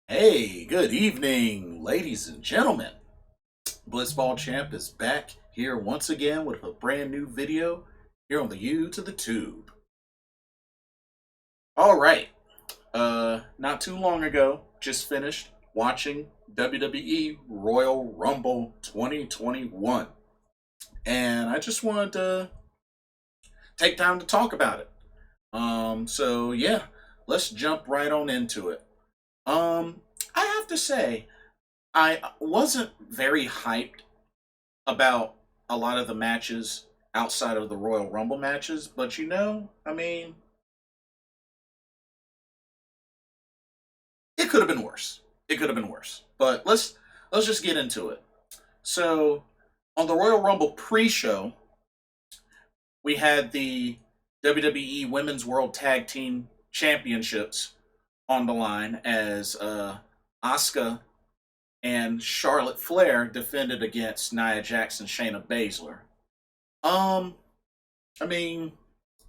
Hey, good evening, ladies and gentlemen. Blitzball Champ is back here once again with a brand new video here on the U to the Tube. All right, not too long ago, just finished watching WWE Royal Rumble 2021, and I just wanted to take time to talk about it. So yeah, let's jump right on into it. I have to say, I wasn't very hyped about a lot of the matches outside of the Royal Rumble matches, but I mean, it could have been worse. It could have been worse. But let's just get into it. So, on the Royal Rumble pre-show, we had the WWE Women's World Tag Team Championships on the line as Asuka and Charlotte Flair defended against Nia Jax and Shayna Baszler. Um, I mean,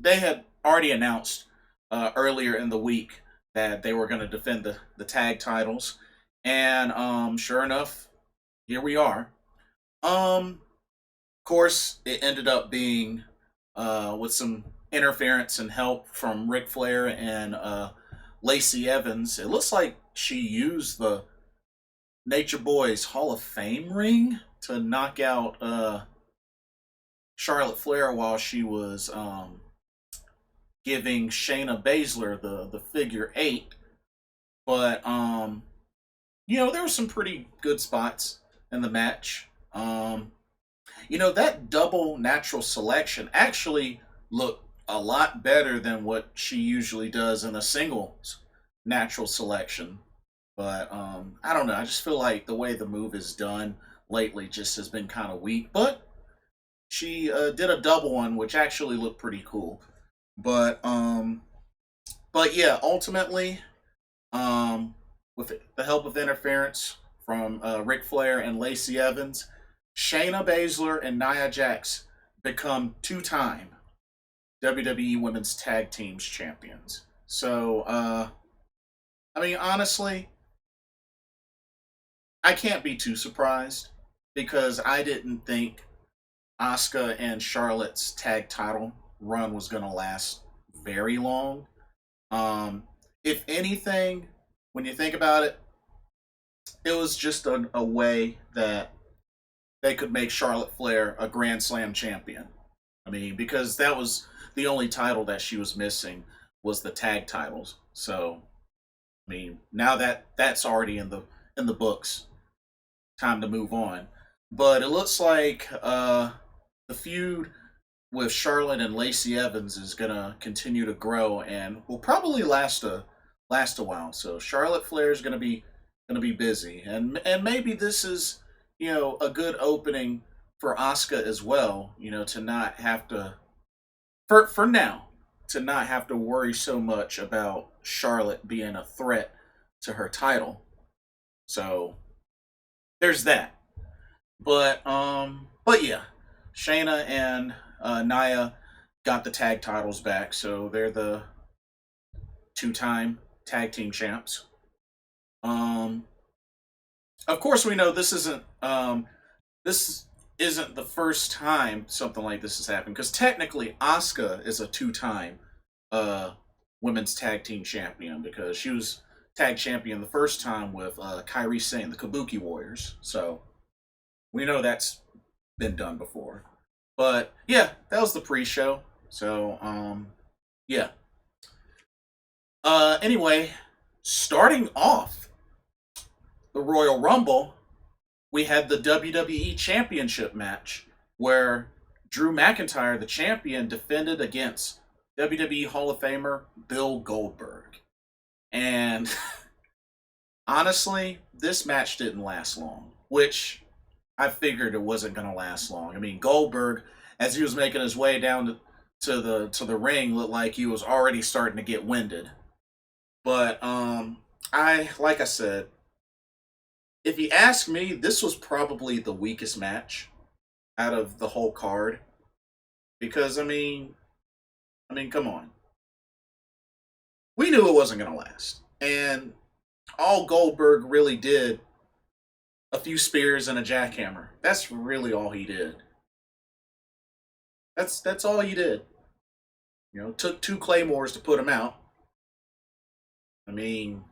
they had already announced earlier in the week that they were going to defend the tag titles, and sure enough, here we are. Of course, it ended up being with some interference and help from Ric Flair and Lacey Evans. It looks like she used the Nature Boys Hall of Fame ring to knock out Charlotte Flair while she was giving Shayna Baszler the figure eight. But there were some pretty good spots in the match. That double natural selection actually looked a lot better than what she usually does in a singles natural selection. But I don't know. I just feel like the way the move is done lately just has been kind of weak. But she did a double one, which actually looked pretty cool. But yeah, ultimately, um, with the help of interference from Ric Flair and Lacey Evans, Shayna Baszler and Nia Jax become two-time WWE Women's Tag Teams champions. So, I mean, honestly, I can't be too surprised because I didn't think Asuka and Charlotte's tag title run was going to last very long. If anything, when you think about it, it was just a way that they could make Charlotte Flair a Grand Slam champion. I mean, because that was the only title that she was missing was the tag titles. So, I mean, now that that's already in the books, time to move on. But it looks like the feud with Charlotte and Lacey Evans is gonna continue to grow and will probably last a while. So Charlotte Flair is gonna be busy, and maybe this is a good opening for Asuka as well. To not have to for now to not have to worry so much about Charlotte being a threat to her title. So there's that. But yeah, Shayna and Nia got the tag titles back, so they're the two-time tag team champs. Um, of course, we know this isn't the first time something like this has happened because technically Asuka is a two-time uh, women's tag team champion because she was tag champion the first time with Kairi Sane, the Kabuki Warriors. So we know that's been done before. But yeah, that was the pre-show. So yeah. Anyway, starting off the Royal Rumble, we had the WWE Championship match where Drew McIntyre, the champion, defended against WWE Hall of Famer Bill Goldberg. And honestly, this match didn't last long, which I figured it wasn't going to last long. I mean, Goldberg, as he was making his way down to the ring, looked like he was already starting to get winded. But I like I said, if you ask me, this was probably the weakest match out of the whole card because I mean, come on, we knew it wasn't going to last, and all Goldberg really did a few spears and a jackhammer. That's really all he did. That's all he did. You know, took two claymores to put him out. I mean,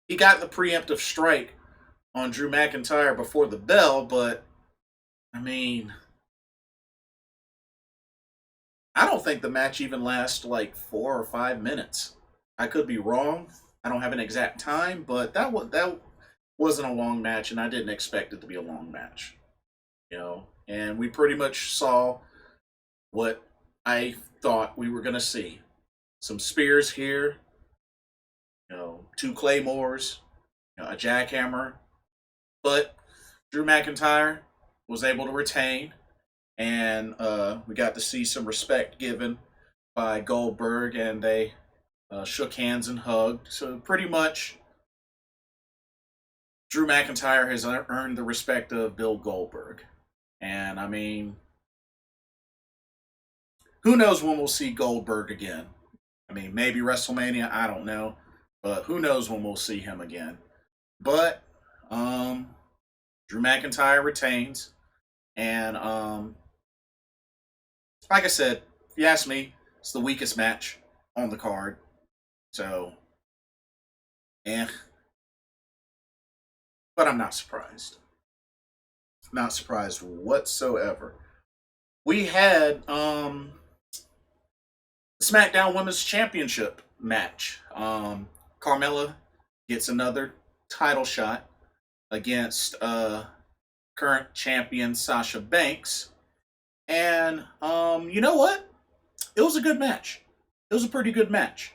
he got the preemptive strike on Drew McIntyre before the bell, but I mean, I don't think the match even lasted like 4 or 5 minutes. I could be wrong. I don't have an exact time, but that wasn't a long match, and I didn't expect it to be a long match. You know, and we pretty much saw what I thought we were gonna see. Some spears here, you know, two claymores, you know, a jackhammer, but Drew McIntyre was able to retain, and we got to see some respect given by Goldberg, and they shook hands and hugged. So pretty much, Drew McIntyre has earned the respect of Bill Goldberg, and I mean, who knows when we'll see Goldberg again? I mean, maybe WrestleMania, I don't know, but who knows when we'll see him again? But um, Drew McIntyre retains, and like I said, if you ask me, it's the weakest match on the card. So, eh. But I'm not surprised. Not surprised whatsoever. We had SmackDown Women's Championship match. Carmella gets another title shot against current champion Sasha Banks. And you know what? It was a good match. It was a pretty good match.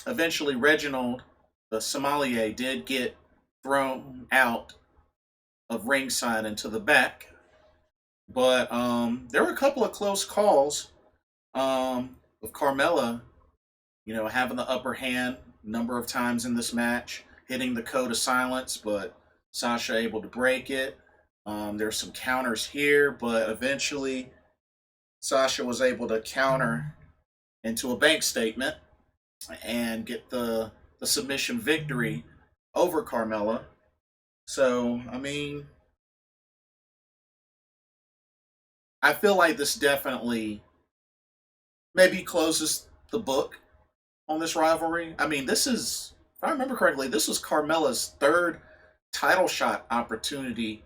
Eventually, Reginald, the sommelier, did get thrown out of ringside into the back. But there were a couple of close calls with Carmella, you know, having the upper hand a number of times in this match, hitting the code of silence, but Sasha able to break it. There's some counters here, but eventually Sasha was able to counter into a bank statement and get the submission victory over Carmella. So, I mean, I feel like this definitely maybe closes the book on this rivalry. I mean, this is, if I remember correctly, this was Carmella's third title shot opportunity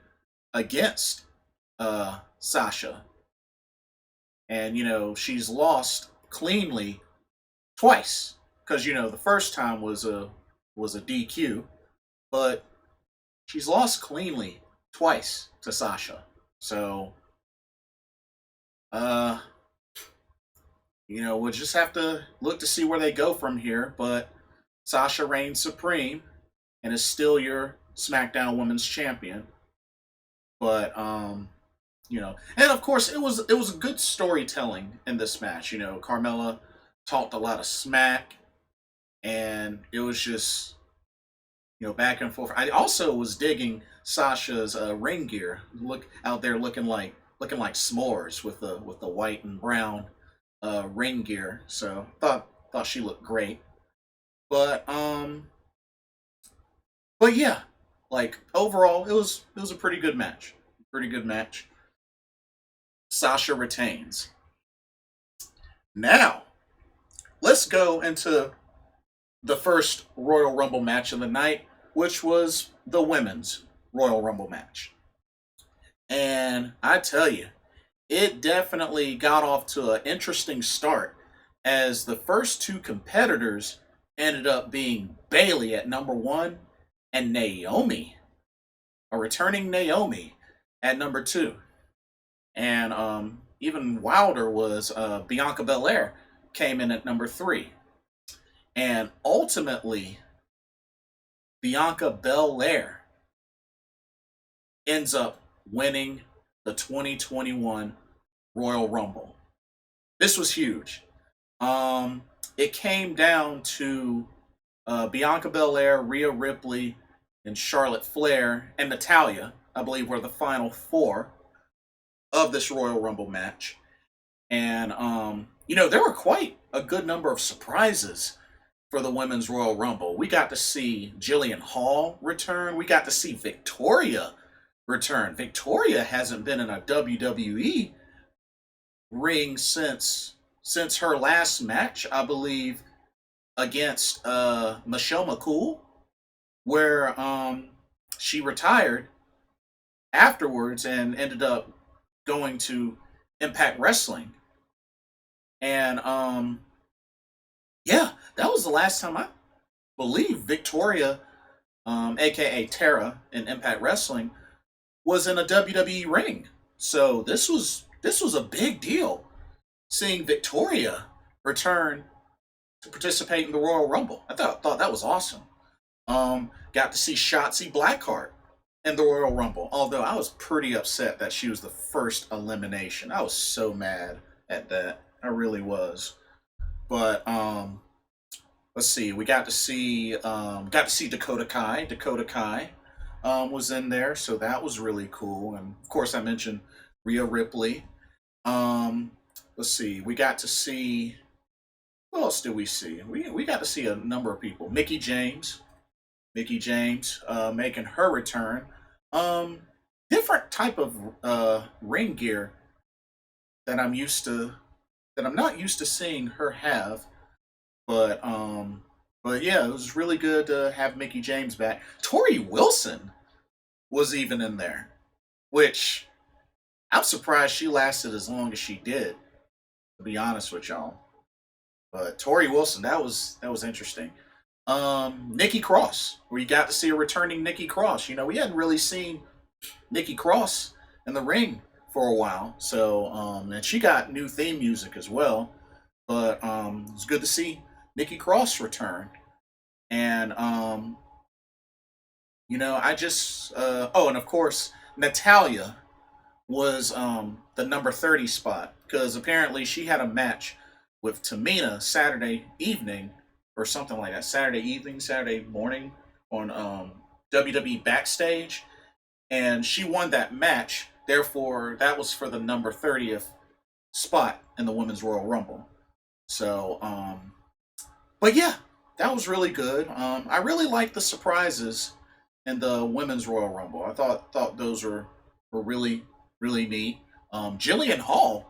against Sasha. And, you know, she's lost cleanly twice. Because, you know, the first time was a DQ, but she's lost cleanly twice to Sasha. So, uh, you know, we'll just have to look to see where they go from here. But Sasha reigns supreme and is still your SmackDown Women's Champion. But you know, and of course it was good storytelling in this match. You know, Carmella talked a lot of smack, and it was just, you know, back and forth. I also was digging Sasha's ring gear. Look out there looking like s'mores with the white and brown ring gear. So thought she looked great. But but yeah, like overall it was a pretty good match. Pretty good match. Sasha retains. Now, let's go into the first Royal Rumble match of the night, which was the women's Royal Rumble match. And I tell you, it definitely got off to an interesting start as the first two competitors ended up being Bayley at number one and Naomi, a returning Naomi, at number two. And even wilder was Bianca Belair came in at number three. And ultimately, Bianca Belair ends up winning the 2021 Royal Rumble. This was huge. It came down to Bianca Belair, Rhea Ripley, and Charlotte Flair, and Natalya, I believe, were the final four of this Royal Rumble match. And, you know, there were quite a good number of surprises for the Women's Royal Rumble. We got to see Jillian Hall return. We got to see Victoria return. Victoria hasn't been in a WWE ring since her last match, I believe, against Michelle McCool, where she retired afterwards and ended up going to Impact Wrestling. And yeah, that was the last time I believe Victoria, aka Tara in Impact Wrestling, was in a WWE ring. So this was a big deal seeing Victoria return to participate in the Royal Rumble. I thought that was awesome. Got to see Shotzi Blackheart in the Royal Rumble. Although I was pretty upset that she was the first elimination. I was so mad at that. I really was. But let's see. We got to see Dakota Kai. Dakota Kai was in there, so that was really cool. And of course, I mentioned Rhea Ripley. Um, let's see. We got to see. What else did we see? We got to see a number of people. Mickie James. Mickie James making her return. Um, Different type of ring gear that I'm not used to seeing her have. But yeah, it was really good to have Mickie James back. Tori Wilson was even in there, which I'm surprised she lasted as long as she did. To be honest with y'all, but Tori Wilson, that was interesting. Nikki Cross, we got to see a returning Nikki Cross. We hadn't really seen Nikki Cross in the ring for a while, so and she got new theme music as well. But it's good to see Nikki Cross return. And I just oh, and of course Natalia was the number 30 spot because apparently she had a match with Tamina Saturday evening or something like that. Saturday evening, Saturday morning on WWE Backstage, and she won that match. Therefore, that was for the number 30th spot in the Women's Royal Rumble. So, but yeah, that was really good. I really liked the surprises in the Women's Royal Rumble. I thought those were really neat. Jillian Hall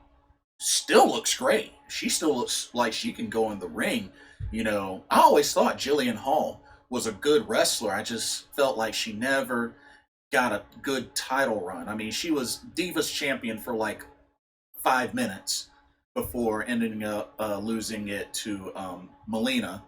still looks great. She still looks like she can go in the ring. I always thought Jillian Hall was a good wrestler. I just felt like she never got a good title run. I mean, she was Divas champion for like 5 minutes before ending up losing it to Melina.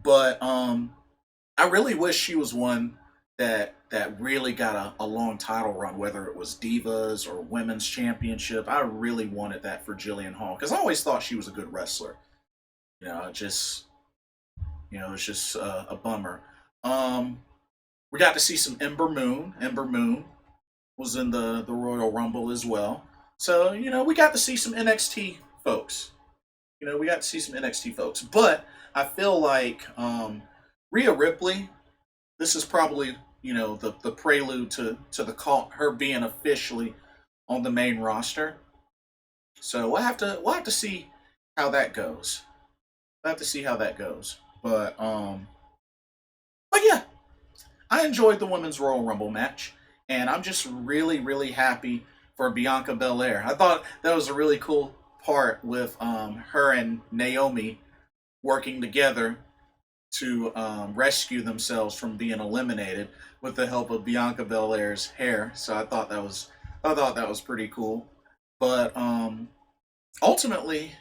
But I really wish she was one that really got a long title run, whether it was Divas or Women's Championship. I really wanted that for Jillian Hall because I always thought she was a good wrestler. Just it's just a bummer. Um, we got to see some Ember Moon. Ember Moon was in the Royal Rumble as well. So we got to see some NXT folks. We got to see some NXT folks, but I feel like Rhea Ripley. This is probably the prelude to the call her being officially on the main roster. So we'll have to see how that goes. We'll have to see how that goes. But yeah, I enjoyed the women's Royal Rumble match, and I'm just really happy for Bianca Belair. I thought that was a really cool part with her and Naomi working together to rescue themselves from being eliminated with the help of Bianca Belair's hair. So I thought that was pretty cool. But ultimately,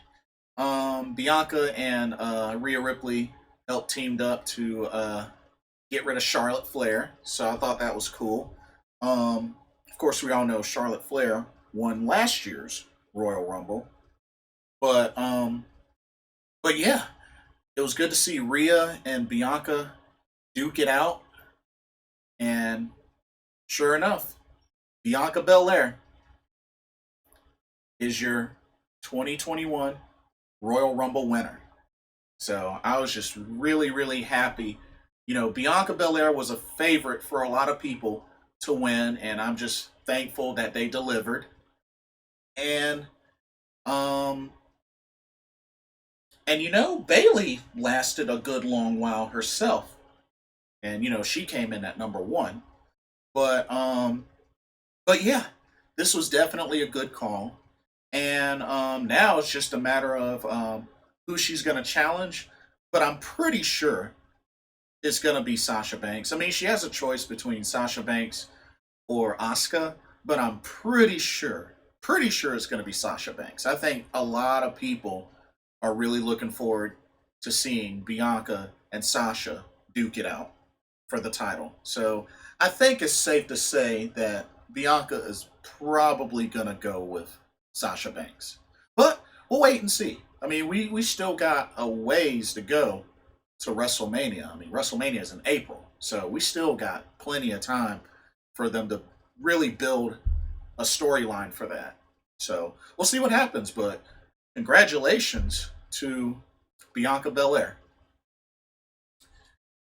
Bianca and Rhea Ripley helped teamed up to get rid of Charlotte Flair. So I thought that was cool. Of course, we all know Charlotte Flair won last year's Royal Rumble, but yeah, it was good to see Rhea and Bianca duke it out, and sure enough, Bianca Belair is your 2021 Royal Rumble winner. So I was just really happy. Bianca Belair was a favorite for a lot of people to win, and I'm just thankful that they delivered. And um, And Bailey lasted a good long while herself, and she came in at number one. But yeah, this was definitely a good call. And now it's just a matter of who she's going to challenge. But I'm pretty sure it's going to be Sasha Banks. I mean, she has a choice between Sasha Banks or Asuka, but I'm pretty sure it's going to be Sasha Banks. I think a lot of people are really looking forward to seeing Bianca and Sasha duke it out for the title. So I think it's safe to say that Bianca is probably going to go with Sasha Banks. But we'll wait and see. I mean, we still got a ways to go to WrestleMania. I mean, WrestleMania is in April, so we still got plenty of time for them to really build a storyline for that. So we'll see what happens. But congratulations to Bianca Belair.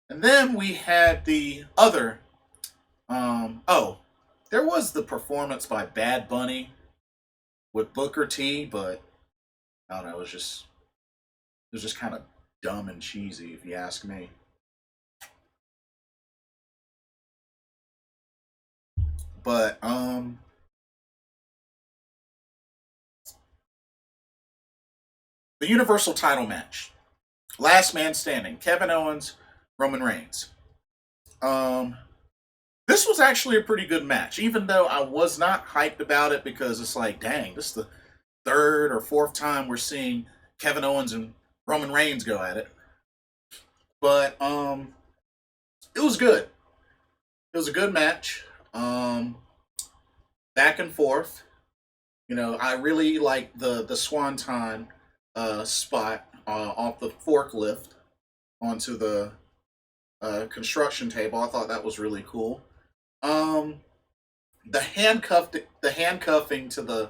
And then we had the other. There was the performance by Bad Bunny with Booker T, but I don't know. It was just kind of dumb and cheesy, if you ask me. But the Universal Title match, last man standing, Kevin Owens, Roman Reigns. Um, this was actually a pretty good match, even though I was not hyped about it because it's like, dang, this is the third or fourth time we're seeing Kevin Owens and Roman Reigns go at it. But it was good. It was a good match. Um, Back and forth. I really like the swanton spot off the forklift onto the construction table. I thought that was really cool. Um, the handcuffing to the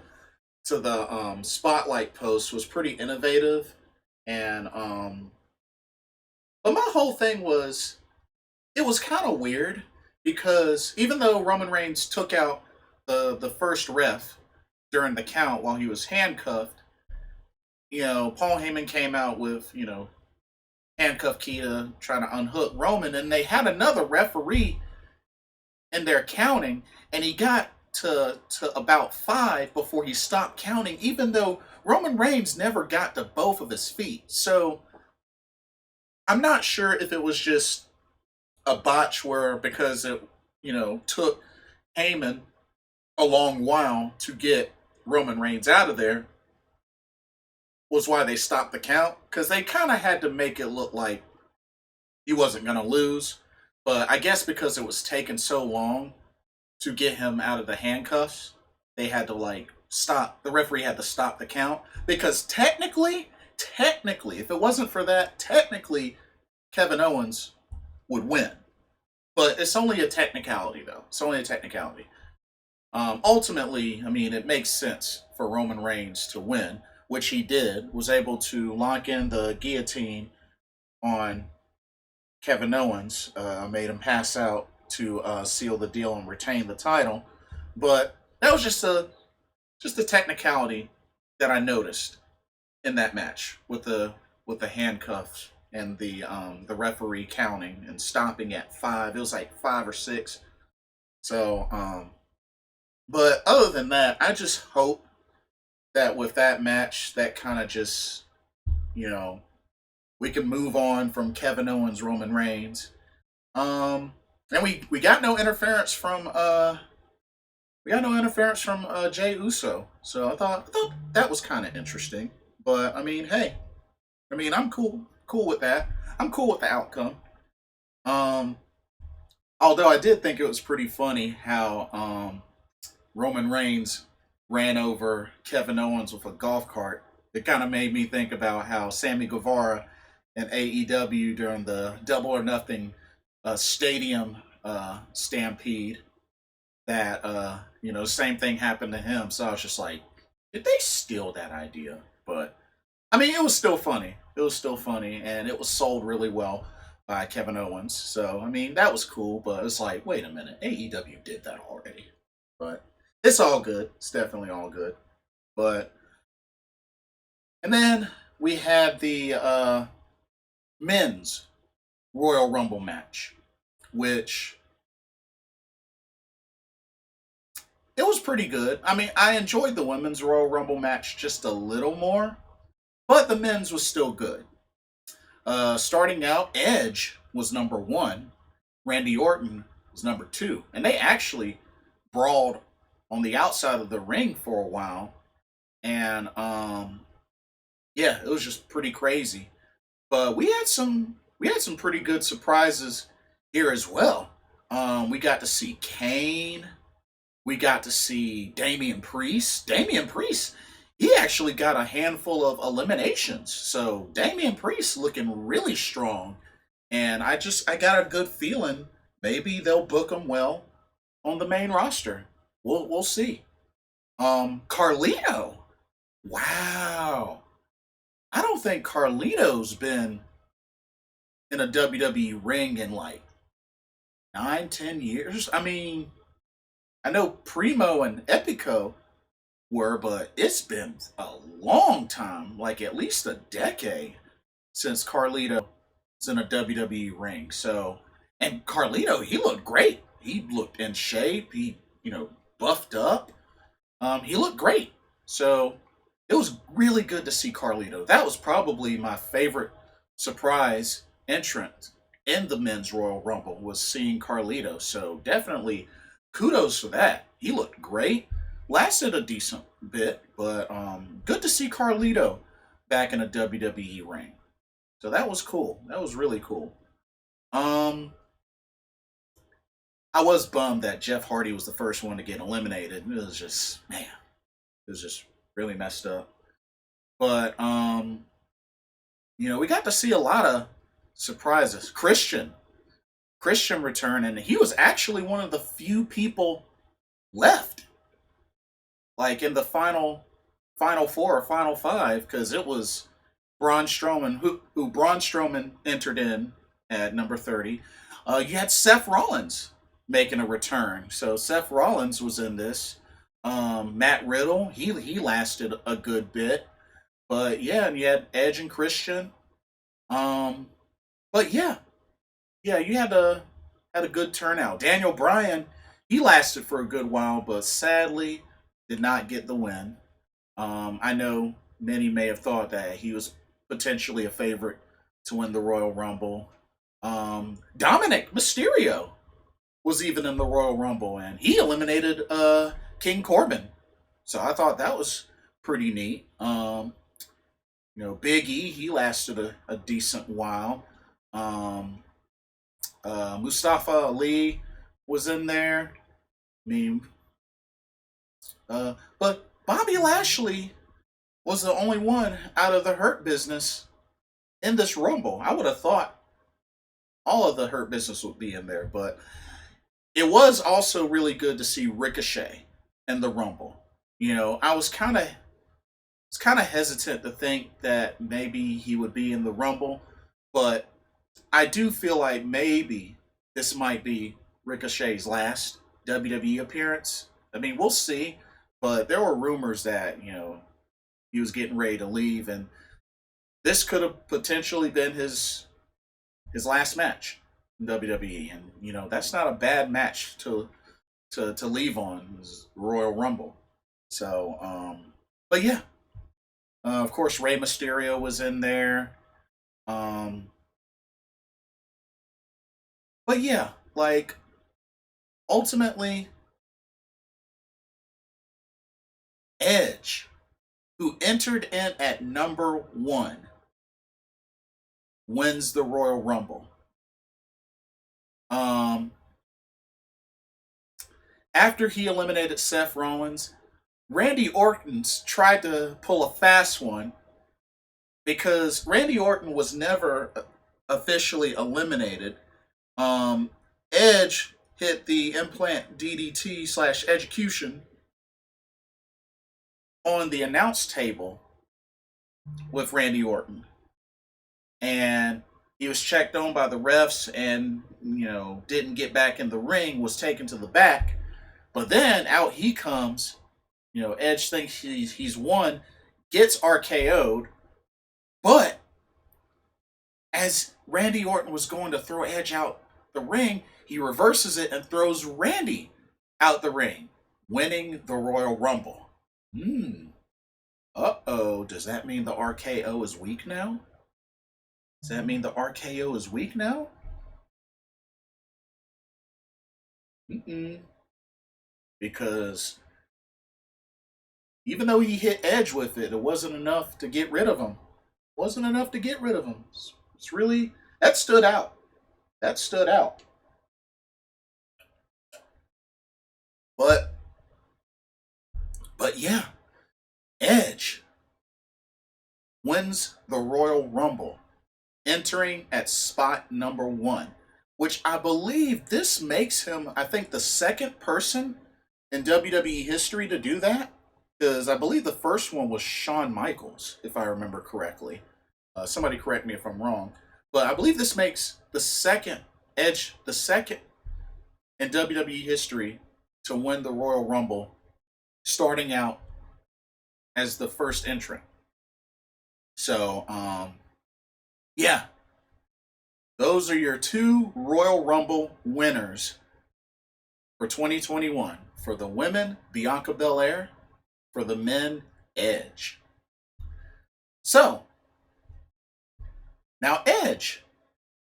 spotlight post was pretty innovative, and but my whole thing was it was kind of weird because even though Roman Reigns took out the first ref during the count while he was handcuffed, Paul Heyman came out with handcuff key to try to unhook Roman, and they had another referee in there counting, and he got to about five before he stopped counting, even though Roman Reigns never got to both of his feet. So I'm not sure if it was just a botch where because it took Heyman a long while to get Roman Reigns out of there was why they stopped the count because they kind of had to make it look like he wasn't going to lose. But I guess because it was taking so long to get him out of the handcuffs, they had to like stop. The referee had to stop the count because technically, if it wasn't for that, technically Kevin Owens would win. But it's only a technicality, though. It's only a technicality. Ultimately, I mean, it makes sense for Roman Reigns to win, which he did. Was able to lock in the guillotine on Kevin Owens, made him pass out to seal the deal and retain the title. But that was just a technicality that I noticed in that match with the handcuffs and the referee counting and stopping at five. It was like five or six. So, but other than that, I just hope that with that match, that kind of just you know we can move on from Kevin Owens, Roman Reigns. And we got no interference from Jay Uso. So I thought that was kind of interesting. But I mean, hey, I mean I'm cool with that. I'm cool with the outcome. Um, Although I did think it was pretty funny how Roman Reigns ran over Kevin Owens with a golf cart. It kind of made me think about how Sammy Guevara in AEW during the Double or Nothing stadium stampede that same thing happened to him. So I was just like, did they steal that idea? But I mean, it was still funny. It was still funny, and it was sold really well by Kevin Owens. So I mean, that was cool. But it's like, wait a minute, AEW did that already. But it's all good. It's definitely all good. But and then we had the men's Royal Rumble match, which it was pretty good. I mean, I enjoyed the women's Royal Rumble match just a little more, but the men's was still good. Starting out, Edge was number one, Randy Orton was number two, and they actually brawled on the outside of the ring for a while, and yeah, it was just pretty crazy. But we had some pretty good surprises here as well. We got to see Kane. We got to see Damian Priest. Damian Priest, he actually got a handful of eliminations. So Damian Priest looking really strong. And I got a good feeling maybe they'll book him well on the main roster. We'll see. Carlito. Wow. I don't think Carlito's been in a WWE ring in like 9, 10 years. I mean, I know Primo and Epico were, but it's been a long time, like at least a decade since Carlito was in a WWE ring. So, and Carlito, he looked great. He looked in shape. He, buffed up. He looked great. So it was really good to see Carlito. That was probably my favorite surprise entrant in the men's Royal Rumble was seeing Carlito. So definitely kudos for that. He looked great. Lasted a decent bit, but good to see Carlito back in a WWE ring. So that was cool. That was really cool. Um, I was bummed that Jeff Hardy was the first one to get eliminated. It was just, man, it was just really messed up. But we got to see a lot of surprises. Christian returned, and he was actually one of the few people left, like in the final four or final five, because it was Braun Strowman, who Braun Strowman entered in at number 30. You had Seth Rollins making a return, so Seth Rollins was in this. Matt Riddle, he lasted a good bit, but yeah, and you had Edge and Christian. Um, but yeah, you had a good turnout. Daniel Bryan, he lasted for a good while, but sadly did not get the win. I know many may have thought that he was potentially a favorite to win the Royal Rumble. Dominic Mysterio was even in the Royal Rumble, and he eliminated King Corbin. So I thought that was pretty neat. Big E, he lasted a decent while. Um, Mustafa Ali was in there. I mean, but Bobby Lashley was the only one out of the Hurt Business in this Rumble. I would have thought all of the Hurt Business would be in there, but it was also really good to see Ricochet in the Rumble. I was kind of hesitant to think that maybe he would be in the Rumble, but I do feel like maybe this might be Ricochet's last WWE appearance. I mean, we'll see, but there were rumors that he was getting ready to leave, and this could have potentially been his last match in WWE, and that's not a bad match to leave on Royal Rumble. So, but yeah, of course Rey Mysterio was in there. Um, but yeah, like ultimately Edge, who entered in at number one, wins the Royal Rumble. Um, After he eliminated Seth Rollins, Randy Orton tried to pull a fast one because Randy Orton was never officially eliminated. Um, Edge hit the implant DDT slash execution on the announce table with Randy Orton, and he was checked on by the refs, and didn't get back in the ring. Was taken to the back, but then out he comes. Edge thinks he's won, gets RKO'd, But as Randy Orton was going to throw Edge out the ring, he reverses it and throws Randy out the ring, winning the Royal Rumble. Uh-oh. Does that mean the RKO is weak now? Does that mean the RKO is weak now? Mm-mm. Because even though he hit Edge with it, it wasn't enough to get rid of him. Wasn't enough to get rid of him. It's really, that stood out. That stood out. But yeah, Edge wins the Royal Rumble, entering at spot number 1, which I believe this makes him, I think, the second person in WWE history to do that. Because I believe the first one was Shawn Michaels, if I remember correctly. Somebody correct me if I'm wrong. But I believe this makes the second Edge, the second in WWE history to win the Royal Rumble, starting out as the first entrant. So, yeah, those are your 2 Royal Rumble winners for 2021. For the women, Bianca Belair. For the men, Edge. So, now Edge,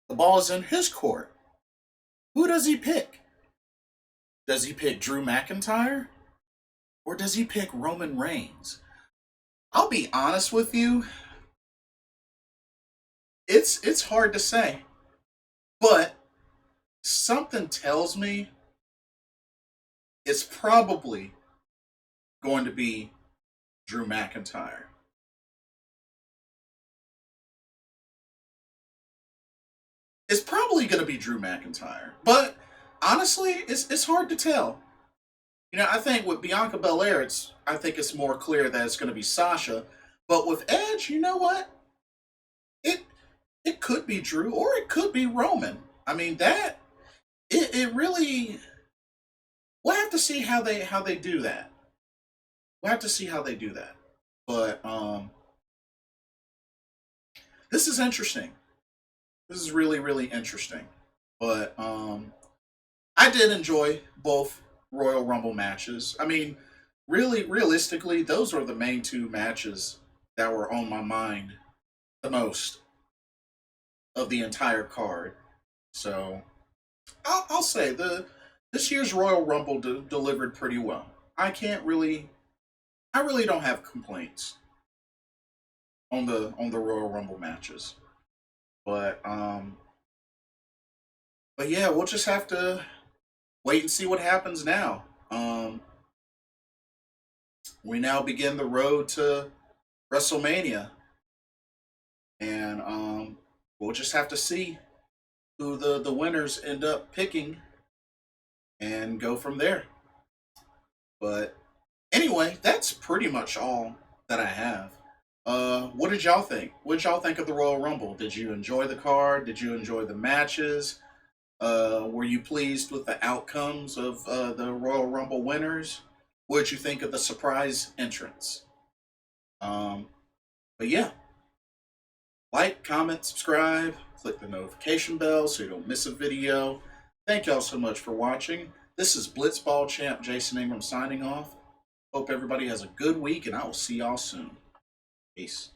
the ball is in his court. Who does he pick? Does he pick Drew McIntyre? Or does he pick Roman Reigns? I'll be honest with you, it's hard to say. But something tells me it's probably going to be Drew McIntyre. It's probably going to be Drew McIntyre. But honestly, it's hard to tell. You know, I think with Bianca Belair, I think it's more clear that it's going to be Sasha. But with Edge, you know what? It it could be Drew or it could be Roman. I mean that it really, we'll have to see how they do that. We'll have to see how they do that. But this is interesting. This is really really interesting. But I did enjoy both Royal Rumble matches. I mean, really realistically, those were the main 2 matches that were on my mind the most of the entire card. So I'll say this year's Royal Rumble delivered pretty well. I can't really, I really don't have complaints on the Royal Rumble matches. But yeah, we'll just have to wait and see what happens now. We now begin the road to WrestleMania, and we'll just have to see who the winners end up picking and go from there. But anyway, that's pretty much all that I have. What did y'all think? What did y'all think of the Royal Rumble? Did you enjoy the card? Did you enjoy the matches? Were you pleased with the outcomes of the Royal Rumble winners? What did you think of the surprise entrance? Um, but yeah, like, comment, subscribe, click the notification bell so you don't miss a video. Thank y'all so much for watching. This is Blitzball Champ Jason Ingram signing off. Hope everybody has a good week, and I will see y'all soon. Peace.